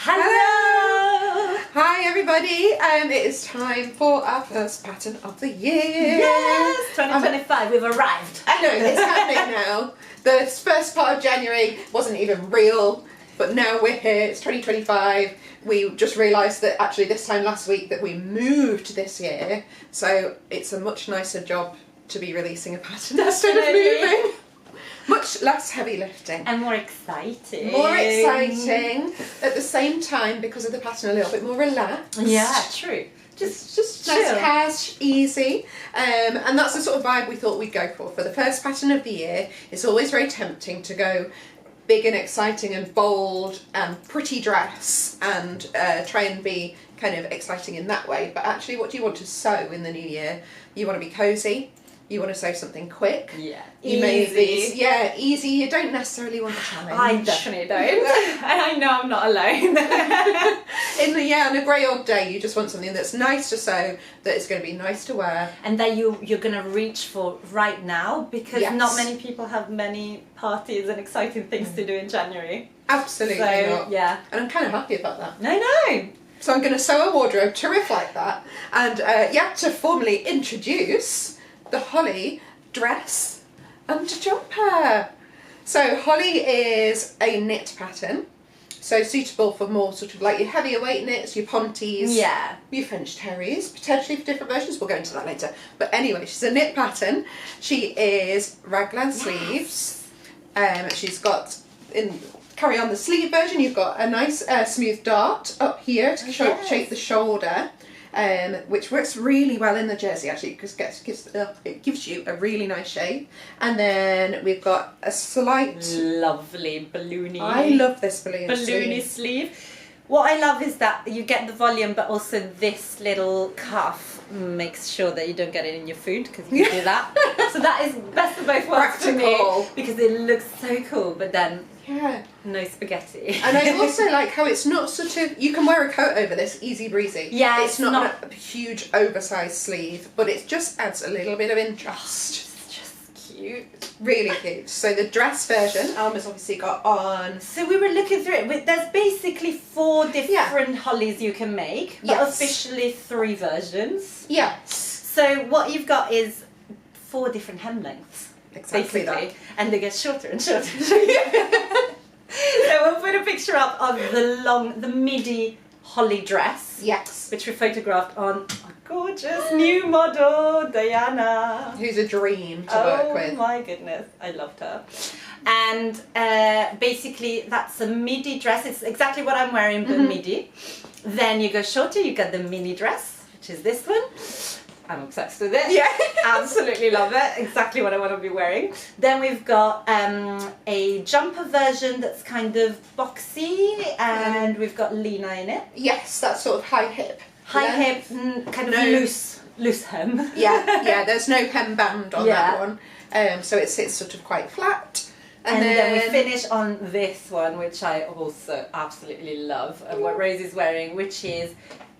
Hello! Hi everybody, it is time for our first pattern of the year. Yes, 2025, we've arrived. I know, it's happening now. The first part of January wasn't even real, but now we're here, it's 2025. We just realised that actually this time last week that we moved this year, so it's a much nicer job to be releasing a pattern instead of moving. Much less heavy lifting. And more exciting. More exciting. At the same time, because of the pattern, a little bit more relaxed. Yeah, true. Just Nice, chill. cash, easy. And that's the sort of vibe we thought we'd go for. For the first pattern of the year, it's always very tempting to go big and exciting and bold and pretty dress and try and be kind of exciting in that way. But actually, what do you want to sew in the new year? You want to be cosy. You want to sew something quick. Yeah. You Easy. Easy. You don't necessarily want a challenge. I definitely don't. And I know I'm not alone. On a grey old day, you just want something that's nice to sew, that is going to be nice to wear. And that you're going to reach for right now, because Yes. not many people have many parties and exciting things to do in January. Absolutely So, not. yeah. And I'm kind of happy about that. I know. So I'm going to sew a wardrobe to reflect that. And to formally introduce the Holly dress and jumper. So Holly is a knit pattern, so suitable for more sort of like your heavier weight knits, your ponties, Yeah. your French terries, potentially for different versions. We'll go into that later. But anyway, she's a knit pattern. She is raglan sleeves. She's got carry on the sleeve version. You've got a nice smooth dart up here to shape the shoulder. Which works really well in the jersey actually, because it gives you a really nice shape. And then we've got a slight Lovely balloony. I love this balloony sleeve. What I love is that you get the volume, but also this little cuff makes sure that you don't get it in your food, because you can do that. So that is best of both worlds for me, Practical. because it looks so cool, but then Yeah. no spaghetti. And I also like how it's not sort of, you can wear a coat over this, easy breezy. Yeah, it's not a huge oversized sleeve, but it just adds a little bit of interest. It's just cute. Really cute. So the dress version, Alma's obviously got on. So we were looking through it. There's basically 4 different hollies you can make, but Yes. officially 3 versions. Yes. So what you've got is 4 different hem lengths. Exactly Basically, that. and they get shorter and shorter. So we'll put a picture up of the midi holly dress, Yes. which we photographed on a gorgeous new model, Diana. Who's a dream to work with. Oh my goodness, I loved her. And basically that's a midi dress. It's exactly what I'm wearing, but midi. Then you go shorter, you get the mini dress, which is this one. I'm obsessed with it. Yeah. Absolutely love it. Exactly what I want to be wearing. Then we've got a jumper version that's kind of boxy, and we've got Lena in it. Yes, that sort of high hip. High Yeah. hip, kind of loose hem. Yeah, there's no hem band on that one. So it sits sort of quite flat. And then we finish on this one, which I also absolutely love, and what Rose is wearing, which is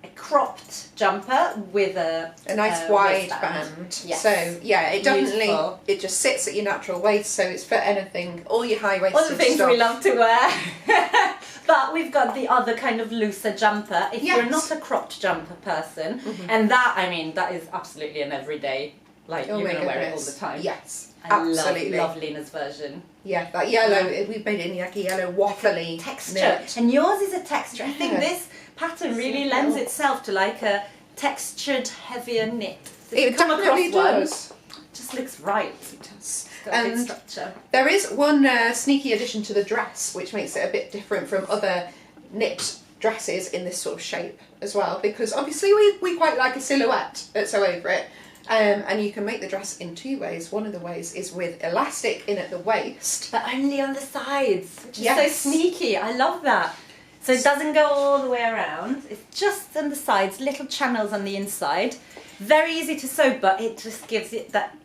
a cropped jumper with a nice wide waistband. band. Yes. So yeah, it definitely Beautiful. it just sits at your natural waist, so it's for anything, all your high waisted All the things stuff. we love to wear. But we've got the other kind of looser jumper. If you're not a cropped jumper person, and that is absolutely an everyday, like Oh you're my going to wear it all goodness. the time. Yes, I absolutely. love Lena's version. Yeah, that yellow, we've made it in like a yellow waffly Texture. knit. And yours is a texture. I think Yeah. this pattern really So lends cool. itself to like a textured, heavier knit. So if It you come definitely across one, does. it just looks right. It does. It's got a good And structure. there is one sneaky addition to the dress, which makes it a bit different from other knit dresses in this sort of shape as well, because obviously we quite like a silhouette that's so over it. And you can make the dress in 2 ways. One of the ways is with elastic in at the waist. But only on the sides, which is Yes. so sneaky. I love that. So it doesn't go all the way around. It's just on the sides, little channels on the inside. Very easy to sew, but it just gives it that.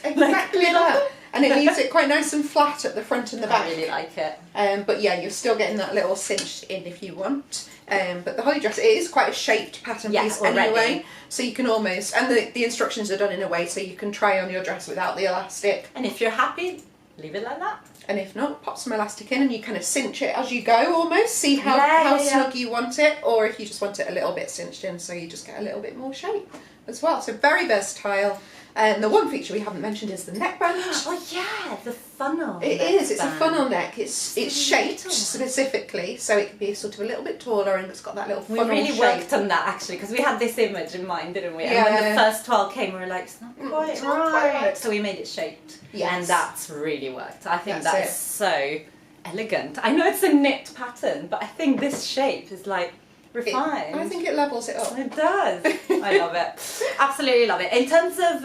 Exactly Like, that. And it leaves it quite nice and flat at the front and the back. I really like it. But yeah, you're still getting that little cinched in if you want. But the holly dress, it is quite a shaped pattern Yeah, piece already. anyway. So you can almost, and the instructions are done in a way so you can try on your dress without the elastic. And if you're happy, leave it like that. And if not, pop some elastic in and you kind of cinch it as you go almost. See how, Yeah. snug you want it, or if you just want it a little bit cinched in so you just get a little bit more shape as well. So very versatile. And the one feature we haven't mentioned is the neckband. Oh yeah, the funnel. It is. It's a neckband. funnel neck. It's shaped little. specifically so it can be sort of a little bit taller and it's got that little We funnel really shape. worked on that actually because we had this image in mind, didn't we? And Yeah. when the first twirl came, we were like, it's not quite It's not quite right. right. So we made it shaped. Yes. And that's really worked. I think That's that's it. so elegant. I know it's a knit pattern, but I think this shape is like refined. I think it levels it up. It does. I love it. Absolutely love it. In terms of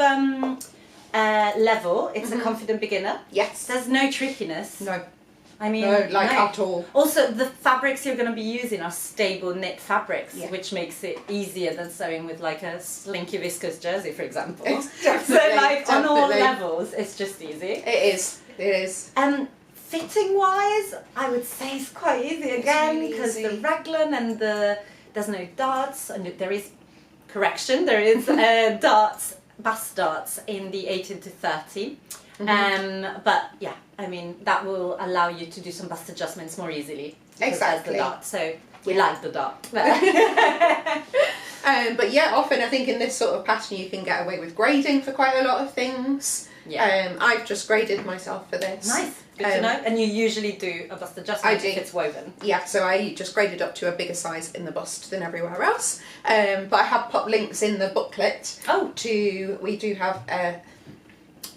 level, it's a confident beginner. Yes. There's no trickiness. No. I mean, No, like at all. Also, the fabrics you're going to be using are stable knit fabrics, Yeah. which makes it easier than sewing with like a slinky viscose jersey, for example. It's So, definitely, like on all definitely. levels, it's just easy. It is. It is. Fitting wise, I would say it's quite easy again really because the easy. raglan and there's no darts, and there is correction. There is darts, bust darts in the 18 to 30. But yeah, I mean that will allow you to do some bust adjustments more easily. Because there's Exactly. the dart, so we Yeah. like the dart. But yeah, often I think in this sort of pattern you can get away with grading for quite a lot of things. Yeah. I've just graded myself for this. Nice, good to know. And you usually do a bust adjustment I do. if it's woven. Yeah, so I just graded up to a bigger size in the bust than everywhere else. But I have put links in the booklet Oh. we do have a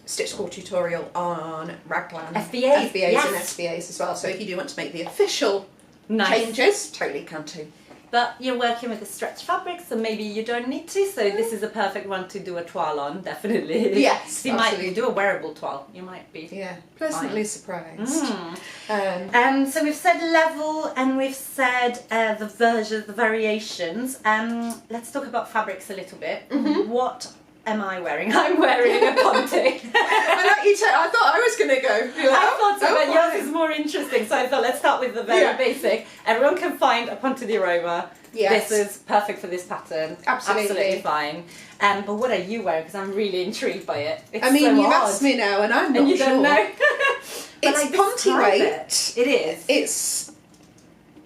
stitch score tutorial on raglan, FBAs, FBAs yes. and SBAs as well. So if you do want to make the official Nice. changes, totally can too. But you're working with a stretch fabric, so maybe you don't need to. So this is a perfect one to do a toile on, definitely. Yes, You might absolutely. do a wearable toile. You might be. Yeah, pleasantly surprised. So we've said level and we've said the versions, the variations. Let's talk about fabrics a little bit. What am I wearing? I'm wearing a ponte. I thought I was going to go. You're like, I thought so, but yours fine. is more interesting. So I thought let's start with the very Yeah. basic. Everyone can find a Ponte di Roma. Yes. This is perfect for this pattern. Absolutely. fine. But what are you wearing? Because I'm really intrigued by it. It's I mean, so you've odd. asked me now, and I'm not and you sure. don't know. But, It's like, Ponte describe weight. It is. It's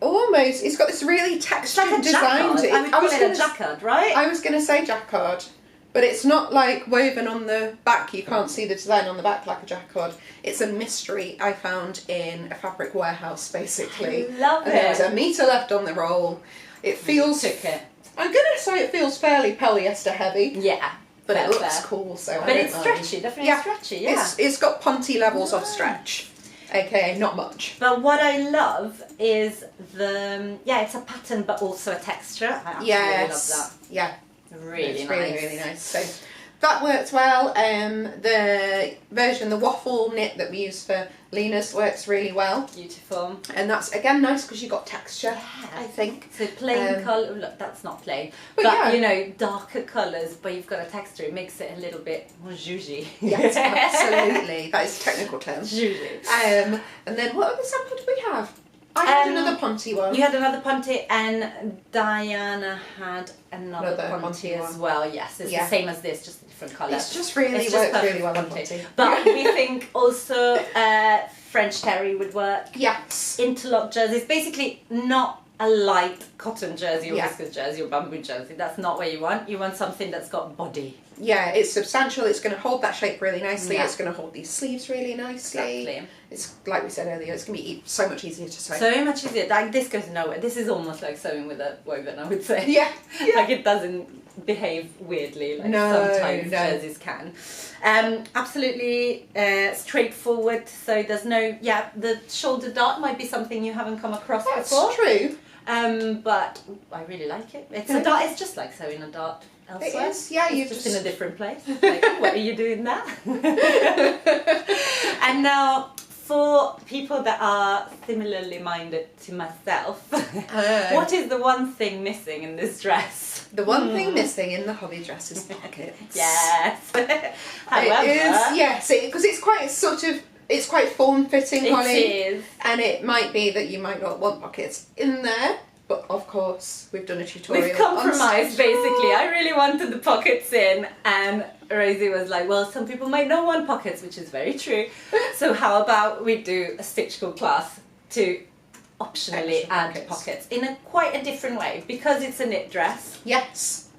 almost. It's got this really It's textured like a design jacquard. to it. I would call it a gonna- jacquard, right? I was going to say jacquard, but it's not like woven on the back. You can't see the design on the back like a jacquard. It's a mystery I found in a fabric warehouse, basically. I love And there was it. a metre left on the roll. It feels. Took it. I'm going to say it feels fairly polyester heavy, Yeah. but it fair, looks fair. cool. So I But don't it's mind. stretchy, definitely Yeah. stretchy, yeah. It's got Ponte levels of stretch, aka not much. But what I love is it's a pattern but also a texture. I absolutely love Yeah. that. Really It's nice. really nice. So that worked well. The version, the waffle knit that we use for Lena's works really well. Beautiful. And that's again nice because you got texture, I think. So plain Um, colour, look, that's not plain. but But yeah. you know, darker colours, but you've got a texture, it makes it a little bit more zhuzhy. Yes, absolutely. That is a technical term. Zhuzhy. And then what other sample did we have? I had another Ponte one. You had another Ponte and Diana had another Another Ponte Ponte as one. well. Yes, it's Yeah. the same as this, just a different colour. It's just really It's just worked perfect really well on Ponte. Ponte. But we think also French terry would work. Yes. Interlock jerseys, basically not a light cotton jersey or Yeah. viscose jersey or bamboo jersey. That's not what you want. You want something that's got body. Yeah, it's substantial. It's going to hold that shape really nicely. Yeah. It's going to hold these sleeves really nicely. Exactly. It's like we said earlier. It's going to be so much easier to sew. So much easier. Like this goes nowhere. This is almost like sewing with a woven, I would say. yeah. Like it doesn't behave weirdly like No, sometimes no. jerseys can. Absolutely straightforward. So there's no the shoulder dart might be something you haven't come across That's before. true. But I really like it. It's Yeah. a dart. It's just like sewing a dart elsewhere. It is. Yeah, It's you just just in a different place. Like, what are you doing there? And now, for people that are similarly minded to myself, what is the one thing missing in this dress? The one thing missing in the hobby dress is pockets. Yes. However, It is. Yes, because it's quite sort of. It's quite form-fitting, Holly. it is. And it might be that you might not want pockets in there, but of course we've done a tutorial. We've compromised basically. I really wanted the pockets in, and Rosie was like, well, some people might not want pockets, which is very true. So how about we do a Stitch School class to optionally Extra add pockets in a quite a different way, because it's a knit dress. Yes,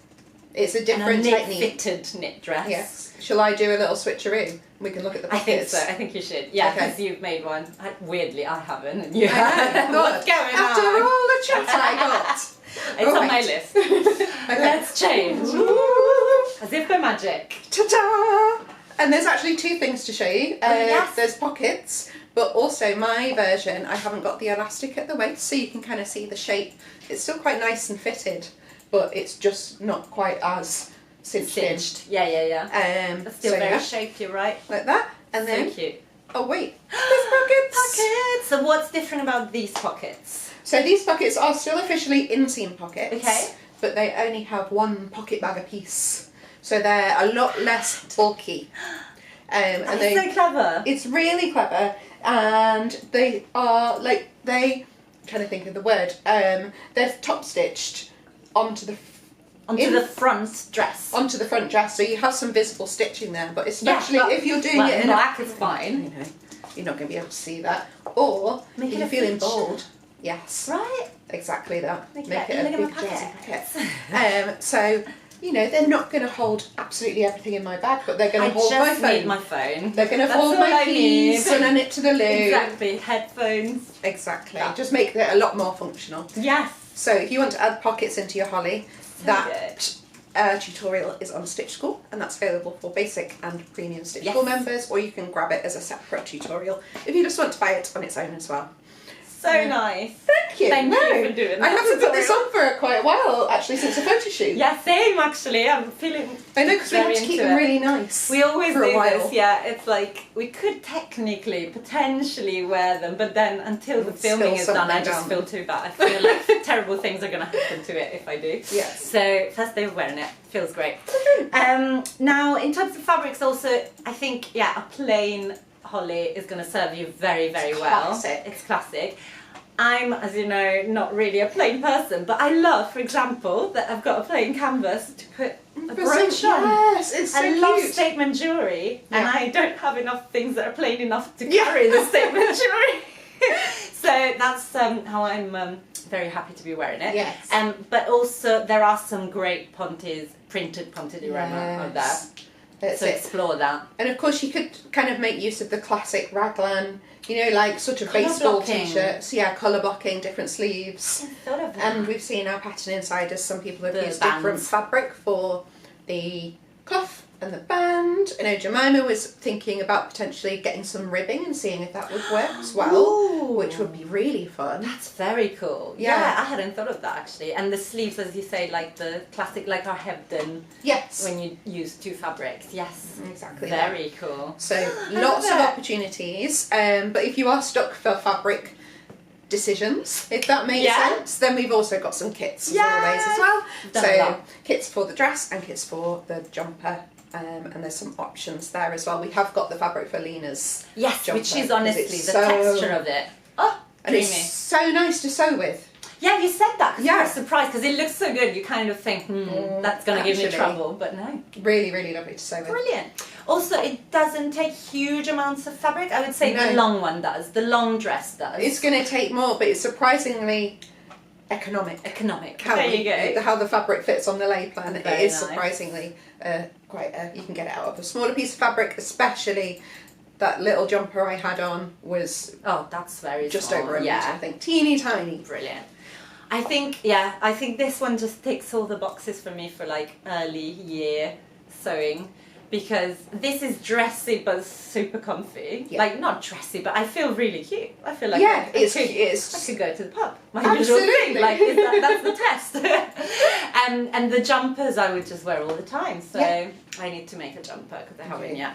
it's a And different a knit technique. fitted knit dress. Yes. Shall I do a little switcheroo? We can look at the I think pockets. so. I think you should. Yeah, Okay. because you've made one. Weirdly, I haven't, and you I have. know. What's going After on? all the chat I got. It's on my Alright. list. Okay. Let's change. As if by magic. Ta-da! And there's actually two things to show you. yes. There's pockets, but also my version, I haven't got the elastic at the waist, so you can kind of see the shape. It's still quite nice and fitted, but it's just not quite as cinched in. Cinched. Yeah, yeah, yeah. It's still so very yeah, shaped, you're right. like that. And then, So cute. oh wait, there's pockets! Pockets! So what's different about these pockets? So these pockets are still officially inseam pockets, Okay. but they only have one pocket bag apiece. So they're a lot less bulky. And That's they, so clever. it's really clever, and they are like, I'm trying to think of the word, they're top stitched onto the Onto the front dress. onto the front dress, so you have some visible stitching there, but especially but- if you're doing well, it in black a, is fine. you know, you're not going to be able to see that, or Make if it you're a feeling feature. bold, yes, Right? exactly that, Make make it it a look big at my jersey pocket. So you know, they're not going to hold absolutely everything in my bag, but they're going I to hold my just phone. need my phone. They're going to That's hold all my I keys need. when I knit to the loo. Exactly. Headphones. Exactly. Yeah. Just make it a lot more functional. Yes. So if you want to add pockets into your holly, So that tutorial is on Stitch School, and that's available for basic and premium Stitch Yes. School members, or you can grab it as a separate tutorial if you just want to buy it on its own as well. So Yeah. nice. Thank you. Thank No, you for doing I that haven't put this tutorial. on for quite a while, actually, since the photo shoot. Yeah, same actually. I'm feeling. I know, because we have very to keep into them it. really nice. We always for a do while. this, yeah. It's like we could technically, potentially wear them, but then until the Spill filming is done, I something just down. feel too bad. I feel like terrible things are going to happen to it if I do. Yes. So first day of wearing it feels great. Now, in terms of fabrics, also, I think a plain holly is going to serve you very, very It's well. classic. It's classic. I'm, as you know, not really a plain person, but I love, for example, that I've got a plain canvas to put a brooch on. Yes, it's so I cute. love statement jewellery, and Yeah. I don't have enough things that are plain enough to Yeah. carry the statement jewellery. So that's how I'm very happy to be wearing it. Yes. But also there are some great printed Ponte di Roma on there. That's So it. explore that. And of course, you could kind of make use of the classic raglan, you know, like sort of Colour baseball blocking. t-shirts. Yeah, colour blocking, different sleeves. I thought of that. And we've seen our pattern insiders, some people have The used different bands. fabric for the cloth and the band. I know Jemima was thinking about potentially getting some ribbing and seeing if that would work as well, Ooh. which would be really fun. That's very cool. Yeah. Yeah, I hadn't thought of that actually. And the sleeves, as you say, like the classic, like our Hebden, Yes, when you use two fabrics. Yes. exactly. that. Very cool. So lots of that. opportunities, but if you are stuck for fabric decisions, if that makes Yeah. sense, then we've also got some kits as Yes. always as well. Done a So lot. kits for the dress and kits for the jumper, and there's some options there as well. We have got the fabric for Lena's, Yes, jumper, which 'cause is honestly it's the so- texture of it. Oh, and dreamy. it's so nice to sew with. Yeah, you said that because Yeah. I was surprised because it looks so good. You kind of think, that's going to give me Actually. trouble, but no. Really, really lovely to sew with. Brilliant. Also, it doesn't take huge amounts of fabric. I would say No. the long one does. The long dress does. It's going to take more, but it's surprisingly economic. economic. How there we- you go. How the fabric fits on the lay plan. It Very is nice. surprisingly you can get it out of a smaller piece of fabric, especially that little jumper I had on was Oh, that's very just small. over a metre, Yeah. I think. Teeny tiny. Brilliant. I think this one just ticks all the boxes for me for like early year sewing, because this is dressy but super comfy. Yeah. Like not dressy, but I feel really cute. I feel like Yeah, I it's could go to the pub. My usual Absolutely. thing. Like that's the test. and the jumpers I would just wear all the time. So Yeah. I need to make a jumper because I haven't Okay. yet.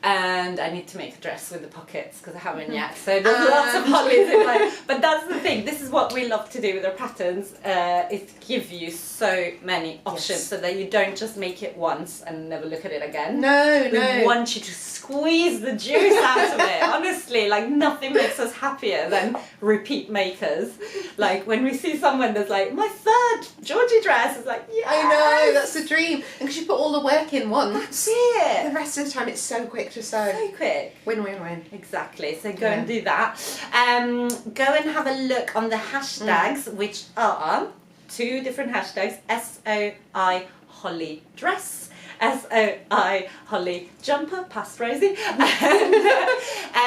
And I need to make a dress with the pockets because I haven't yet. So there's lots of hobbies in life. But that's the thing. This is is what we love to do with our patterns, is give you so many options so that you don't just make it once and never look at it again. No, We want you to squeeze the juice out of it. Honestly, like nothing makes us happier than repeat makers. Like when we see someone that's like, my third Georgie dress, it's like, yeah. I know, that's the dream. And because you put all the work in once, That's it. the rest of the time it's so quick to sew. So quick. Win, win, win. Exactly. So go and do that. Go and have a look on the hashtags, which are 2 different hashtags: SOI Holly dress, SOI Holly jumper, past Rosie.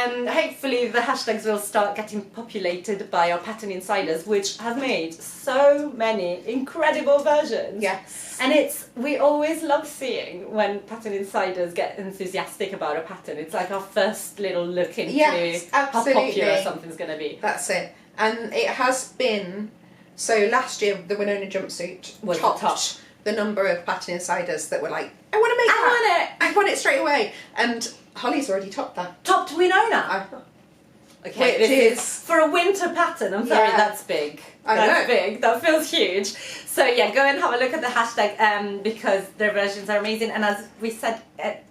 And hopefully the hashtags will start getting populated by our pattern insiders, which have made so many incredible versions. Yes. And we always love seeing when pattern insiders get enthusiastic about a pattern. It's like our first little look into how popular something's going to be. That's it. And it has been, so last year the Winona jumpsuit Was topped the top. the number of pattern insiders that were like, I want to make that. I want it straight away. And Holly's already topped that. Topped Winona. Okay, Which this is for a winter pattern. I'm sorry, that's big. That's big. That feels huge. So yeah, go and have a look at the hashtag because their versions are amazing. And as we said,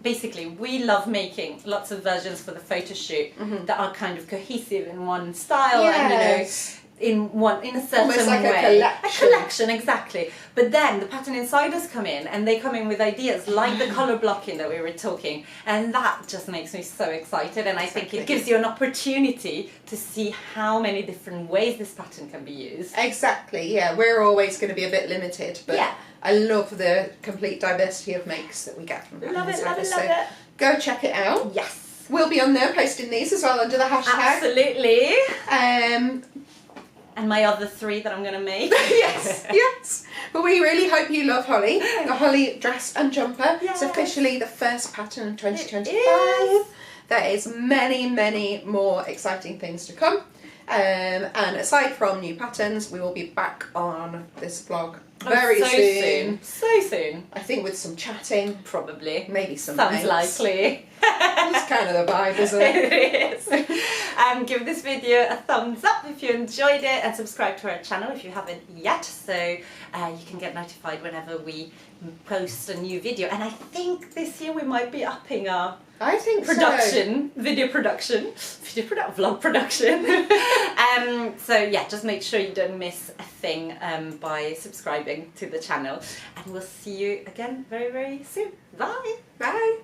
basically we love making lots of versions for the photo shoot that are kind of cohesive in one style and in a certain almost like way. a collection, exactly. But then the pattern insiders come in and they come in with ideas like the colour blocking that we were talking, and that just makes me so excited. And I think it gives you an opportunity to see how many different ways this pattern can be used. Exactly, yeah. We're always going to be a bit limited, but I love the complete diversity of makes that we get from pattern insiders. Love it. Go check it out. Yes. We'll be on there posting these as well under the hashtag. Absolutely. And my other 3 that I'm going to make. yes. But we really hope you love Holly. The Holly dress and jumper. Yes. It's officially the first pattern of 2025. There is many, many more exciting things to come. And aside from new patterns, we will be back on this vlog very soon. So soon. I think with some chatting. Probably. Maybe some Sounds likely. It's kind of the vibe, isn't it? It is. Give this video a thumbs up if you enjoyed it, and subscribe to our channel if you haven't yet, so you can get notified whenever we post a new video. And I think this year we might be upping our vlog production. So yeah, just make sure you don't miss a thing by subscribing to the channel, and we'll see you again very, very soon. Bye. Bye.